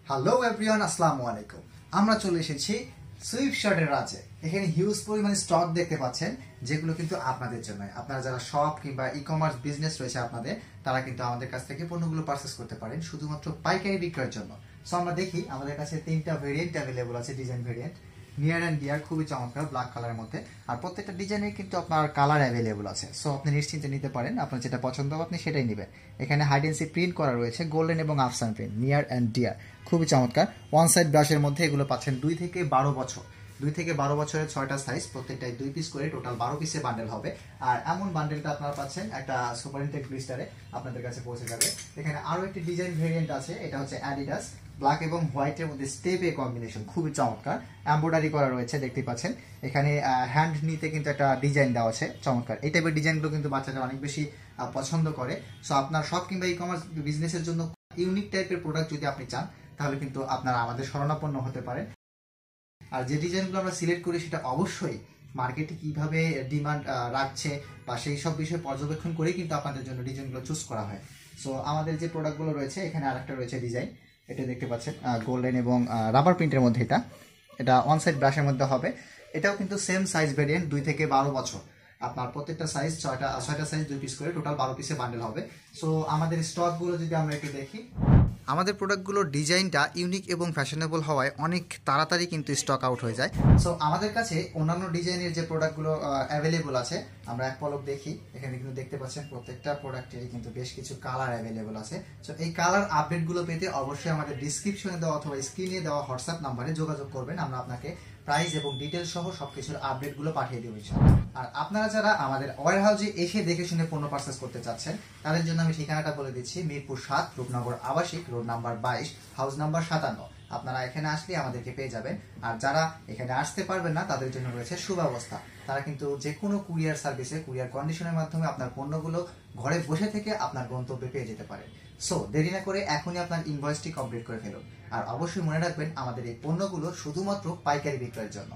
Hello everyone, আসসালামু আলাইকুম। আমরা চলে এসেছি সুইফট শার্টের রাজ্যে। এখানে হিউজ পরিমাণে স্টক দেখতে পাচ্ছেন, যেগুলো কিন্তু আপনাদের জন্য। আপনারা যারা শপ কিংবা ই কমার্স বিজনেস রয়েছে আপনাদের, তারা কিন্তু আমাদের কাছ থেকে পণ্যগুলো পারচেস করতে পারেন শুধুমাত্র পাইকারি বিক্রয়ের জন্য। সো আমরা দেখি, আমাদের কাছে 3টা ভেরিয়েন্ট অ্যাভেলেবল আছে, design variant near and deer, খুবই চমৎকার ব্ল্যাক কালারের মধ্যে। আর প্রত্যেকটা ডিজাইনের কিন্তু আপনার কালার অ্যাভেলেবল আছে, সো আপনি নিশ্চিন্তে নিতে পারেন। আপনার যেটা পছন্দ হবে আপনি সেটাই নেবেন। এখানে হাইডেন্সি প্রিন্ট করা রয়েছে, গোল্ডেন এবং আফসান প্রিন্ট, নিয়ার অ্যান্ড ডিয়ার, খুবই চমৎকার। ওয়ান সাইড ব্রাশের মধ্যে এগুলো পাচ্ছেন 2 থেকে 12 বছর। 2 থেকে 12 বছরের 6টা সাইজ, প্রত্যেকটাই 2 পিস করে, টোটাল 12 পিসে বান্ডেল হবে। আর এমন বান্ডেলটা আপনারা পাচ্ছেন একটা সুপার ইনটেক ব্লিস্টারে আপনাদের কাছে পৌঁছে যাবে। এখানে আরো একটি ডিজাইন ভেরিয়েন্ট আছে, এটা হচ্ছে অ্যাডিডাস ব্ল্যাক এবং হোয়াইটের মধ্যে স্টেপে কম্বিনেশন, খুবই চমৎকার। এমব্রয়ডারি করা রয়েছে, দেখতে পাচ্ছেন। এখানে হ্যান্ড নিতে কিন্তু একটা ডিজাইন দেওয়া আছে, চমৎকার। এই টাইপের ডিজাইনগুলো কিন্তু বাচ্চারা অনেক বেশি পছন্দ করে। সো আপনার শপ কিংবা ই কমার্স বিজনেসের জন্য ইউনিক টাইপের প্রোডাক্ট যদি আপনি চান, তাহলে কিন্তু আপনারা আমাদের শরণাপন্ন হতে পারেন। আর যে ডিজাইনগুলো আমরা সিলেক্ট করি সেটা অবশ্যই মার্কেটে কিভাবে ডিমান্ড রাখছে বা সেই সব বিষয়ে পর্যবেক্ষণ করে কিন্তু আপনাদের জন্য ডিজাইনগুলো চুজ করা হয়। সো আমাদের যে প্রোডাক্টগুলো রয়েছে, এখানে আরেকটা রয়েছে ডিজাইন, এটা দেখতে পাচ্ছেন গোল্ডেন এবং রাবার প্রিন্টের মধ্যে। এটা অন সাইড ব্রাশের মধ্যে হবে। এটাও কিন্তু সেম সাইজ ভেরিয়েন্ট, 2 থেকে 12 বছর। আপনার প্রত্যেকটা সাইজ 6টা সাইজ 2 পিস করে, টোটাল 12 পিসে বান্ডেল হবে। সো আমাদের স্টকগুলো যদি আমরা একটু দেখি, আমাদের প্রোডাক্টগুলোর ডিজাইনটা ইউনিক এবং ফ্যাশনেবল হওয়ায় অনেক তাড়াতাড়ি কিন্তু স্টক আউট হয়ে যায়। সো আমাদের কাছে অন্যান্য ডিজাইনের যে প্রোডাক্টগুলো অ্যাভেলেবল আছে, আমরা এক পলক দেখি। এখানে কিন্তু দেখতে পাচ্ছেন প্রত্যেকটা প্রোডাক্টেরই কিন্তু বেশ কিছু কালার অ্যাভেলেবল আছে। সো এই কালার আপডেটগুলো পেতে অবশ্যই আমাদের ডিসক্রিপশনে দেওয়া অথবা স্ক্রিনে দেওয়া হোয়াটসঅ্যাপ নাম্বারে যোগাযোগ করবেন। আমরা আপনাকে প্রাইস এবং ডিটেলস সহ সবকিছুর আপডেটগুলো পাঠিয়ে দেবো ইনশাআল্লাহ। আর আপনারা যারা আমাদের ওয়্যার হাউসে এসে দেখে শুনে পণ্য পারচেস করতে চাচ্ছেন, তাদের জন্য আমি ঠিকানাটা বলে দিচ্ছি। মিরপুর 7, রূপনগর আবাসিক, রোড নাম্বার 22, হাউস নাম্বার 57। আপনারা এখানে আসলে আমাদেরকে পেয়ে যাবেন। আর যারা এখানে আসতে পারবেন না, তাদের জন্য রয়েছে সুব্যবস্থা। তারা কিন্তু যে কোনো কুরিয়ার সার্ভিসে, কুরিয়ার কন্ডিশনের মাধ্যমে আপনার পণ্যগুলো ঘরে বসে থেকে আপনার গন্তব্যে পেয়ে যেতে পারে। সো দেরি না করে এখনই আপনার ইনভয়েসটি কমপ্লিট করে ফেলুন। আর অবশ্যই মনে রাখবেন, আমাদের এই পণ্যগুলো শুধুমাত্র পাইকারি বিক্রয়ের জন্য।